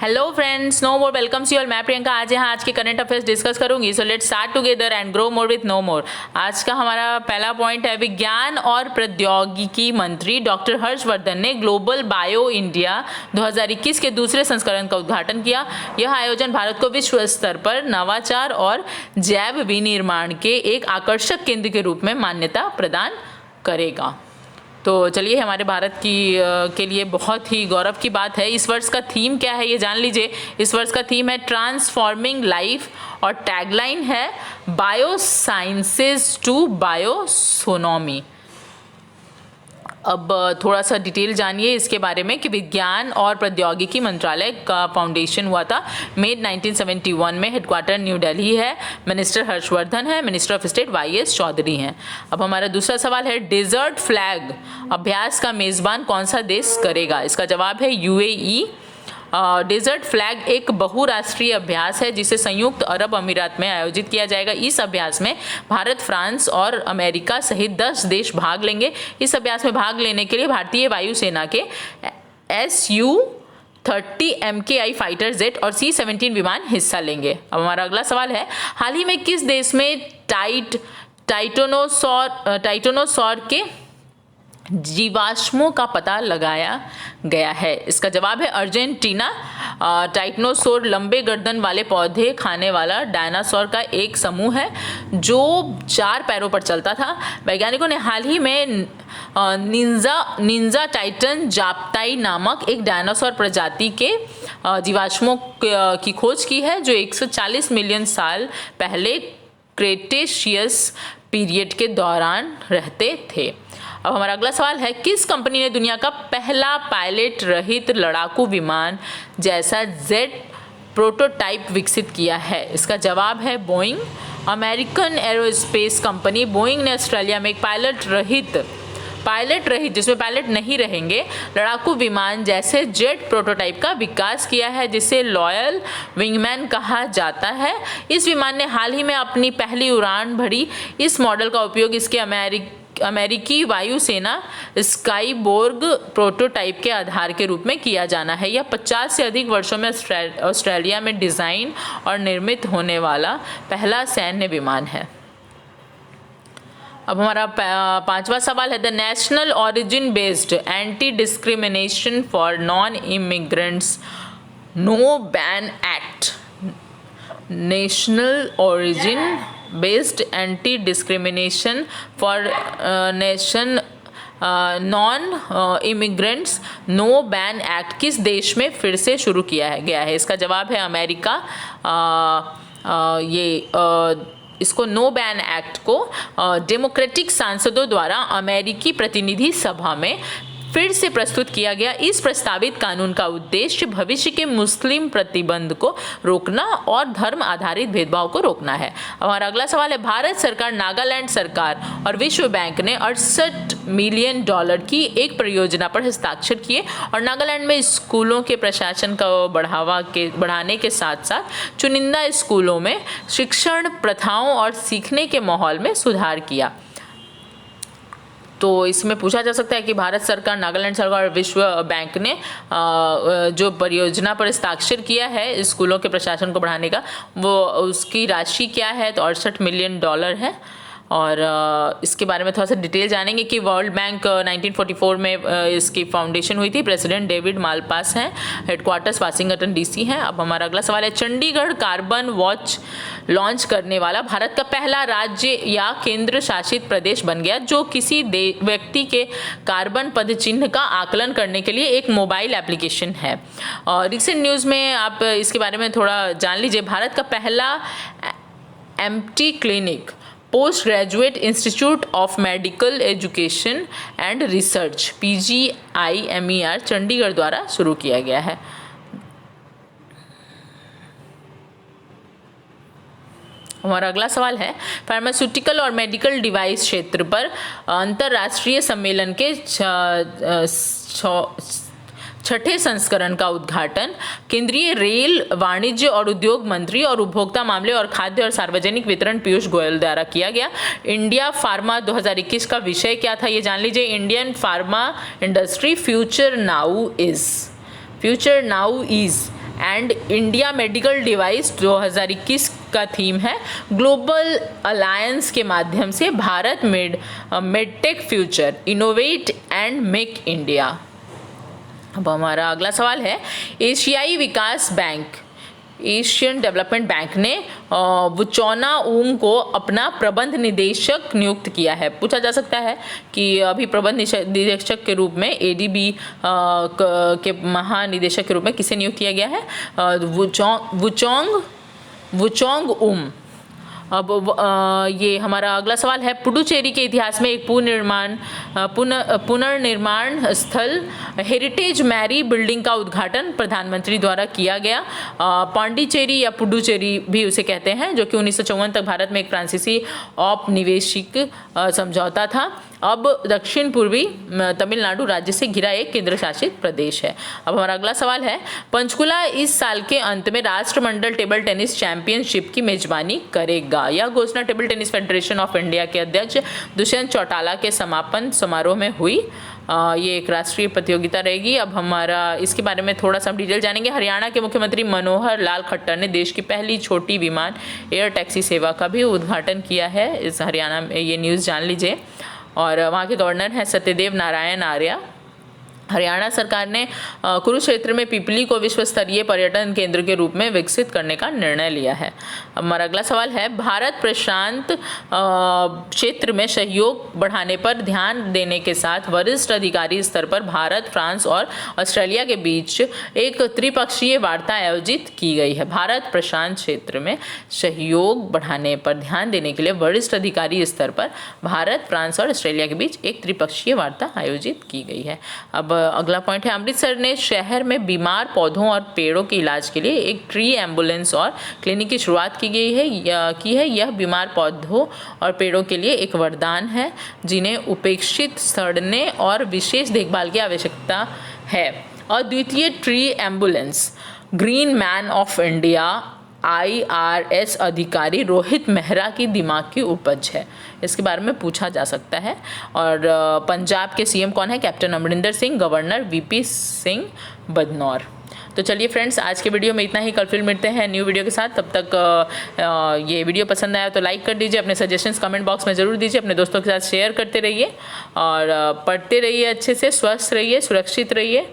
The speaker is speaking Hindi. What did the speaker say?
Hello friends, no more welcomes you all. मैं प्रियंका आज के करंट अफेयर्स डिस्कस करूंगी। So let's start together and grow more with no more. आज का हमारा पहला पॉइंट है, विज्ञान और प्रौद्योगिकी मंत्री डॉक्टर हर्षवर्धन ने ग्लोबल बायो इंडिया 2021 के दूसरे संस्करण का उद्घाटन किया। यह आयोजन भारत को विश्व स्तर पर नवाचार और जैव विनिर्माण के एक आकर्षक केंद्र के रूप में मान्यता प्रदान करेगा। तो चलिए, हमारे भारत के लिए बहुत ही गौरव की बात है। इस वर्ष का थीम क्या है ये जान लीजिए। इस वर्ष का थीम है ट्रांसफॉर्मिंग लाइफ और टैगलाइन है बायो साइंसेज टू बायोसोनोमी। अब थोड़ा सा डिटेल जानिए इसके बारे में कि विज्ञान और प्रौद्योगिकी मंत्रालय का फाउंडेशन हुआ था मेड 1971 में। हेडक्वार्टर न्यू दिल्ली है। मिनिस्टर हर्षवर्धन है। Minister of state YS Chaudhary हैं। अब हमारा दूसरा सवाल है, डेजर्ट फ्लैग अभ्यास का मेज़बान कौन सा देश करेगा? इसका जवाब है UAE। डेजर्ट फ्लैग एक बहुराष्ट्रीय अभ्यास है जिसे संयुक्त अरब अमीरात में आयोजित किया जाएगा। इस अभ्यास में भारत, फ्रांस और अमेरिका सहित 10 देश भाग लेंगे। इस अभ्यास में भाग लेने के लिए भारतीय वायुसेना के Su-30 MKI फाइटर जेट और C-17 विमान हिस्सा लेंगे। अब हमारा अगला सवाल है, हाल ही में किस देश में टाइटोनोसॉर के जीवाश्मों का पता लगाया गया है? इसका जवाब है अर्जेंटीना। टाइटनोसोर लंबे गर्दन वाले पौधे खाने वाला डायनासोर का एक समूह है जो 4 पैरों पर चलता था। वैज्ञानिकों ने हाल ही में निंजा टाइटन जाप्ताई नामक एक डायनासोर प्रजाति के जीवाश्मों की खोज की है जो 140 मिलियन साल पहले क्रेटेशियस पीरियड के दौरान रहते थे। अब हमारा अगला सवाल है, किस कंपनी ने दुनिया का पहला पायलट रहित लड़ाकू विमान जैसा जेट प्रोटोटाइप विकसित किया है? इसका जवाब है Boeing. American aerospace company Boeing ने ऑस्ट्रेलिया में एक पायलट रहित जिसमें पायलट नहीं रहेंगे लड़ाकू विमान जैसे जेट प्रोटोटाइप का विकास किया है जिसे लॉयल विंगमैन कहा जाता है। इस विमान ने हाल ही में अपनी पहली उड़ान भरी। इस मॉडल का उपयोग इसके अमेरिकी वायुसेना स्काईबोर्ग प्रोटोटाइप के आधार के रूप में किया जाना है। यह 50 से अधिक वर्षों में ऑस्ट्रेलिया में डिज़ाइन और निर्मित होने वाला पहला सैन्य विमान है। अब हमारा पांचवा सवाल है, the national origin based anti discrimination for non immigrants no ban act. National origin based anti discrimination for non immigrants no ban act किस देश में फिर से शुरू किया गया है? इसका जवाब है अमेरिका। इसको नो बैन एक्ट को डेमोक्रेटिक सांसदों द्वारा अमेरिकी प्रतिनिधि सभा में फिर से प्रस्तुत किया गया। इस प्रस्तावित कानून का उद्देश्य भविष्य के मुस्लिम प्रतिबंध को रोकना और धर्म आधारित भेदभाव को रोकना है। हमारा अगला सवाल है, भारत सरकार, नागालैंड सरकार और विश्व बैंक ने $68 मिलियन की एक परियोजना पर हस्ताक्षर किए और नागालैंड में स्कूलों के प्रशासन को बढ़ाने के साथ साथ चुनिंदा स्कूलों में शिक्षण प्रथाओं और सीखने के माहौल में सुधार किया। तो इसमें पूछा जा सकता है कि भारत सरकार, नागालैंड सरकार और विश्व बैंक ने जो परियोजना पर हस्ताक्षर किया है स्कूलों के प्रशासन को बढ़ाने का, वो उसकी राशि क्या है? तो $68 मिलियन है। और इसके बारे में थोड़ा सा डिटेल जानेंगे कि वर्ल्ड बैंक 1944 में इसकी फाउंडेशन हुई थी। प्रेसिडेंट डेविड मालपास हैं। हेडक्वार्टर्स वाशिंगटन DC हैं। अब हमारा अगला सवाल है, चंडीगढ़ कार्बन वॉच लॉन्च करने वाला भारत का पहला राज्य या केंद्र शासित प्रदेश बन गया जो किसी व्यक्ति के कार्बन पदचिह्न का आकलन करने के लिए एक मोबाइल एप्लीकेशन है। और रिसेंट न्यूज़ में आप इसके बारे में थोड़ा जान लीजिए। भारत का पहला MT clinic post graduate institute of medical education and research PGIMER Chandigarh द्वारा शुरू किया गया है। हमारा अगला सवाल है, फार्मास्यूटिकल और मेडिकल डिवाइस क्षेत्र पर अंतर्राष्ट्रीय सम्मेलन के छठे संस्करण का उद्घाटन केंद्रीय रेल, वाणिज्य और उद्योग मंत्री और उपभोक्ता मामले और खाद्य और सार्वजनिक वितरण पीयूष गोयल द्वारा किया गया। इंडिया फार्मा 2021 का विषय क्या था ये जान लीजिए। Indian pharma industry future now is and India medical device 2021 का थीम है ग्लोबल अलायंस के माध्यम से Bharat medtech future innovate and make India. अब हमारा अगला सवाल है, एशियाई विकास बैंक एशियन डेवलपमेंट बैंक ने वुचौना ऊंग को अपना प्रबंध निदेशक नियुक्त किया है। पूछा जा सकता है कि अभी प्रबंध निदेशक के रूप में एडीबी के महानिदेशक के रूप में किसे नियुक्त किया गया है? वुचोंग उम। अब ये हमारा अगला सवाल है, पुडुचेरी के इतिहास में एक पुनर्निर्माण स्थल हेरिटेज मैरी बिल्डिंग का उद्घाटन प्रधानमंत्री द्वारा किया गया। पांडिचेरी या पुडुचेरी भी उसे कहते हैं, जो कि 1954 तक भारत में एक फ्रांसीसी औपनिवेशिक समझौता था। अब दक्षिण पूर्वी तमिलनाडु राज्य से घिरा एक केंद्र शासित प्रदेश है। अब हमारा अगला सवाल है, पंचकुला इस साल के अंत में राष्ट्रमंडल टेबल टेनिस चैंपियनशिप की मेजबानी करेगा। यह घोषणा table tennis federation of India के अध्यक्ष दुष्यंत चौटाला के समापन समारोह में हुई। ये एक राष्ट्रीय प्रतियोगिता रहेगी। अब हमारा इसके बारे में थोड़ा सा डिटेल जानेंगे। हरियाणा के मुख्यमंत्री मनोहर लाल खट्टर ने देश की पहली छोटी विमान एयर टैक्सी सेवा का भी उद्घाटन किया है इस हरियाणा में, ये न्यूज़ जान लीजिए। और वहाँ के गवर्नर हैं सत्यदेव नारायण आर्य। हरियाणा सरकार ने कुरुक्षेत्र में पिपली को विश्व स्तरीय पर्यटन केंद्र के रूप में विकसित करने का निर्णय लिया है। हमारा अगला सवाल है, भारत प्रशांत क्षेत्र में सहयोग बढ़ाने पर ध्यान देने के साथ वरिष्ठ अधिकारी स्तर पर भारत, फ्रांस और ऑस्ट्रेलिया के बीच एक त्रिपक्षीय वार्ता आयोजित की गई है। भारत प्रशांत क्षेत्र में सहयोग बढ़ाने पर ध्यान देने के लिए वरिष्ठ अधिकारी स्तर पर भारत, फ्रांस और ऑस्ट्रेलिया के बीच एक त्रिपक्षीय वार्ता आयोजित की गई है। अब अगला पॉइंट है, अमृतसर ने शहर में बीमार पौधों और पेड़ों के इलाज के लिए एक ट्री एम्बुलेंस और क्लिनिक की शुरुआत की है। यह बीमार पौधों और पेड़ों के लिए एक वरदान है जिन्हें उपेक्षित, सड़ने और विशेष देखभाल की आवश्यकता है। अद्वितीय tree ambulance green man of India IRS अधिकारी रोहित मेहरा की दिमाग की उपज है, इसके बारे में पूछा जा सकता है। और पंजाब के CM कौन है? Captain Amarinder Singh. Governor VP Singh Badnore. तो चलिए फ्रेंड्स, आज के वीडियो में इतना ही। कल फिर मिलते हैं न्यू वीडियो के साथ। तब तक ये वीडियो पसंद आया तो लाइक कर दीजिए, अपने सजेशंस कमेंट बॉक्स में ज़रूर दीजिए, अपने दोस्तों के साथ शेयर करते रहिए और पढ़ते रहिए, अच्छे से स्वस्थ रहिए, सुरक्षित रहिए।